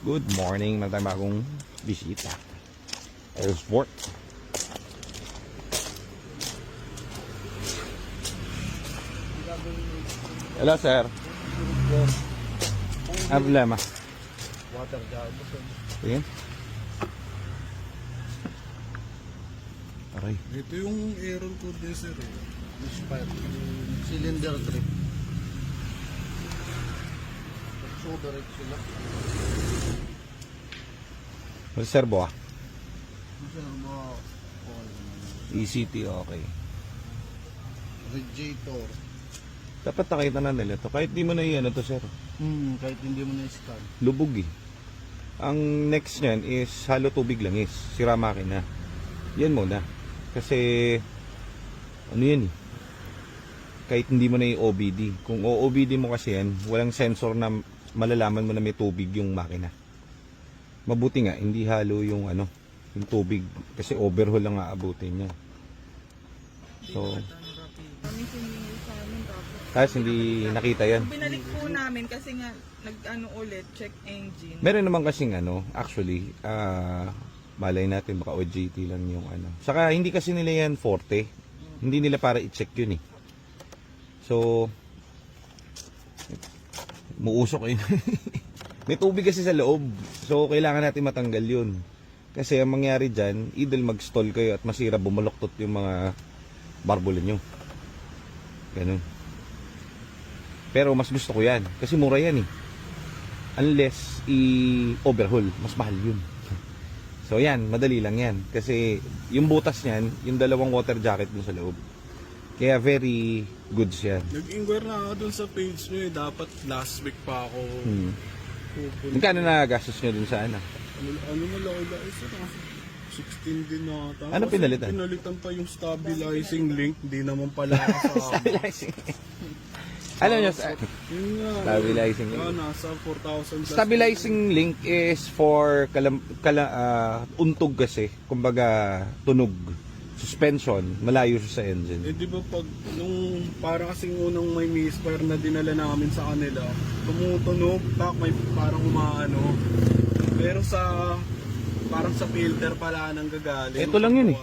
Good morning, meron tayong bagong bisita. Airsport. Hello sir. Ano problema? Water jacket. Tingin. Aray. Ito yung aeron condenser eh. Inspired. Yung cylinder trip. So direct sila. Reservo ah. Kasi ang mga ECT okay. radiator. Dapat nakita na nila to. Kahit di mo na ano to sir. Kahit hindi mo na-scan. Lubog eh. Ang next niyan is halo tubig lang is. Sira makina. Yan muna. Kasi ano yan eh. Kahit hindi mo na yung OBD. Kung OBD mo kasi yan, walang sensor na malalaman mo na may tubig yung makina. Mabuti nga, hindi halo yung ano, yung tubig. Kasi overhaul lang aabutin niya. So, Kami siningi sa amin tapos hindi nakita yan. binalik po namin kasi nga nag-ano ulit, check engine. Meron naman kasing ano, actually, malay natin baka OJT lang yung ano. Saka hindi kasi nila yan forte. Hindi nila para i-check yun eh. So, muusok yun. May tubig kasi sa loob. So, kailangan natin matanggal yun. Kasi ang mangyari dyan, either mag-stall kayo at masira, bumaloktot yung mga barbula nyo. Ganun. Pero mas gusto ko yan. Kasi mura yan eh. Unless i-overhaul, mas mahal yun. So yan, madali lang yan. Kasi yung butas niyan, yung dalawang water jacket dun sa loob. Kaya very good siya. Nag-inquire na ako dun sa page nyo eh. Dapat last week pa ako pupunta. Magkano na gastos nyo dun sa ano? Ano malaki-laki sa 16 din na ata. Ano Kasi pinalitan? Pinalitan pa yung stabilizing link. Di naman pala kasama. Stabilizing. Alam nyo, Yun nga. Stabilizing link. Nasa 4,000 plus. Stabilizing link is for untog kasi. Kumbaga, tunog. Suspension. Malayo siya sa engine. Eh di ba pag nung para kasing unang may misfire na dinala namin sa kanila, tumutunog, may parang umaano. Pero parang sa filter pala nang gagaling. Ito lang yun eh.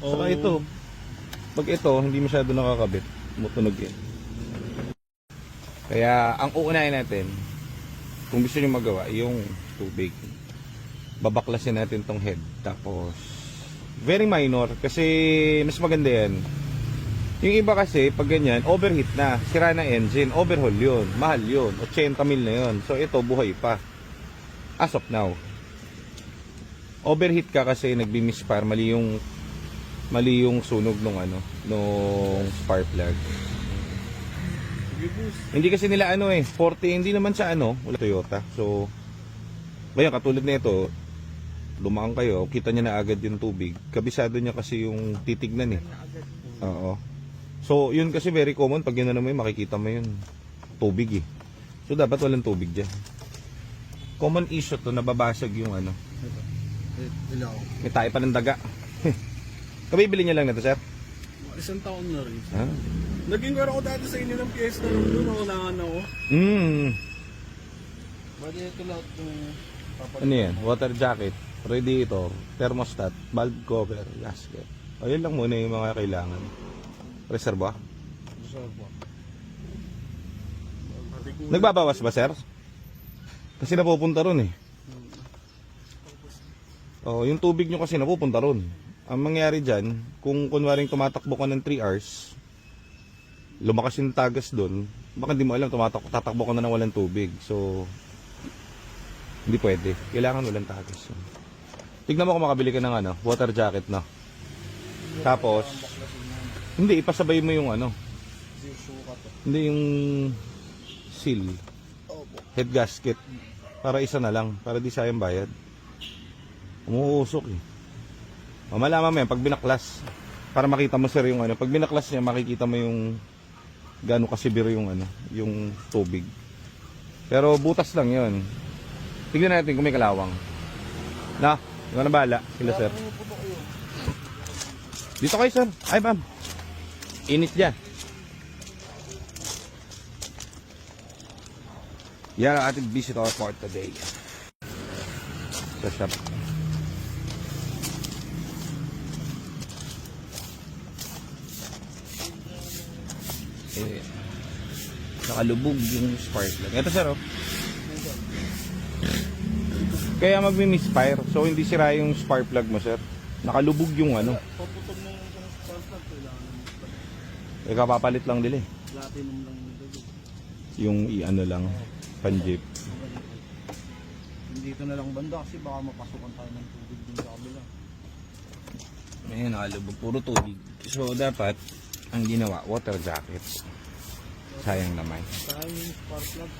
Oh, Saka ito, pag ito, hindi masyado nakakabit, tumutunog yan. Kaya, ang uunahin natin, kung gusto nyo magawa, yung tubig. Babaklasin natin tong head. Tapos, very minor, kasi mas maganda yan. Yung iba kasi, pag ganyan, overheat na, sira na engine, overhaul yun, mahal yun, 80 mil na yun. So, ito, buhay pa. As of now. Overheat ka kasi nagbi-misfire, mali yung sunog nung spark plug. Hindi kasi nila forte, hindi naman sa wala Toyota. So ngayon katulad nito, lumaan kayo, kita niya na agad yung tubig. Kabisado niya kasi yung titignan eh. Oo. So yun kasi very common pag yun makikita mo yun tubig eh. So dapat walang tubig diyan. Common issue to, nababasag yung Ilaw. may tayo pa ng daga. Kabibili niya lang na to, sir? Isang taon na rin. Ha? Nag-inquire ako dati sa inyo ng piyesta nung doon ako na Bali ito lahat yung Ano yan? Water jacket, radiator, thermostat, valve cover, gasket. Ayun lang muna yung mga kailangan. Reserva. Nagbabawas ba, sir? Kasi napupunta ron eh. Oh, yung tubig nyo kasi napupunta ron. Ang mangyari dyan, kung kunwaring tumatakbo ka ng 3 hours, lumakas yung tagas dun, baka hindi mo alam, tatakbo ka na ng walang tubig. So, hindi pwede. Kailangan walang tagas. Tignan mo kung makabili ka ng water jacket na. Tapos, hindi, ipasabay mo yung hindi yung seal. Head gasket. Para isa na lang. Para di sayang bayad. Umuusok eh. Mamalaman mo yan pag binaklas. Para makita mo sir yung pag binaklas niya, makikita mo yung gaano kasibir yung yung tubig. Pero butas lang yun. Tignan natin kung may kalawang. Na, ikaw na bahala. Sila sir. Dito kayo sir. Ay ma'am. Init dyan. Yan ang ating visitor for today. sa shop. Eh, nakalubog yung spark plug. Ito sir, oh. Kaya magmi-misfire. So hindi sira yung spark plug mo, sir. Nakalubog yung ano. Paputol mo yung spark plug, kailangan mo. Eh kapapalit lang nila eh. Platinum lang nito. Yung i-ano lang, pan-jeep. Dito na lang banda kasi baka mapasukan tayo ng tubig din sa kabila. Ayun, nakalubog. Puro tubig. So dapat, ang ginawa, water jacket. Sayang naman. Saka yung spark plug.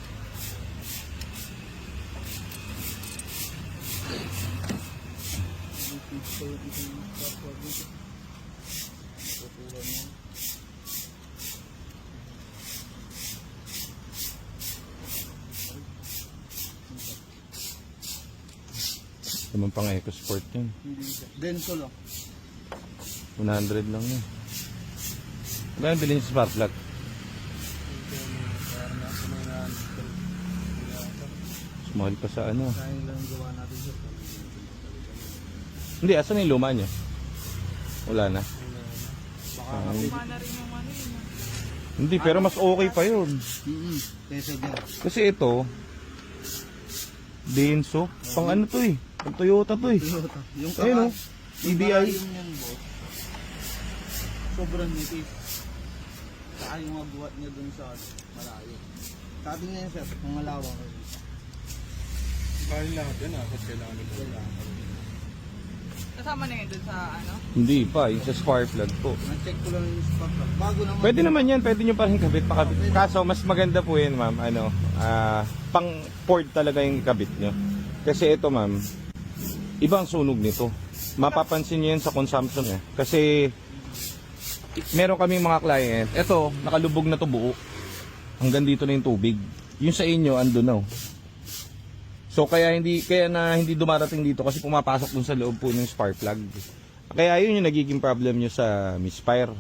Ito yung isang spark plug dito. Tutulan mo. Naman pang EcoSport yun. Hindi siya. Denso lang. 100 lang yun. Kaya bilhin sa spark plug. Parang nasa mga Sumahal pa sa ano. sayang lang gawa natin siya. Hindi, asan yung luma niya? Wala na. Baka Mana rin yung ano yun. Hindi, pero mas okay pa yun. kesa dyan. Kasi ito, Denso, pang ano to eh. Pang Toyota to eh. Yung Ayun o, EBI. Yung yan, boss. Sobrang nipis. Saka yung agwat niya dun sa malayo. Sabi niya yun, sir, kung malawak kayo. Kaya lahat yan, kasi kailangan nito. Kasama na yun dun sa ano? Hindi pa, yung sa spark plug po. Na-check ko lang yung spark plug. Bago naman. Pwede naman yan, pwede nyo pa rin kabit, pakabit. Kaso, mas maganda po yun, ma'am, ano, pang Ford talaga yung kabit nyo. Kasi ito, ma'am, ibang sunog nito. Mapapansin nyo yan sa consumption eh. Kasi, meron kaming mga client, ito, nakalubog na to buo. Hanggang dito na yung tubig. Yung sa inyo, ando na. So, kaya hindi dumarating dito kasi pumapasok dun sa loob po ng spark plug. Kaya yun yung nagiging problem nyo sa misfire.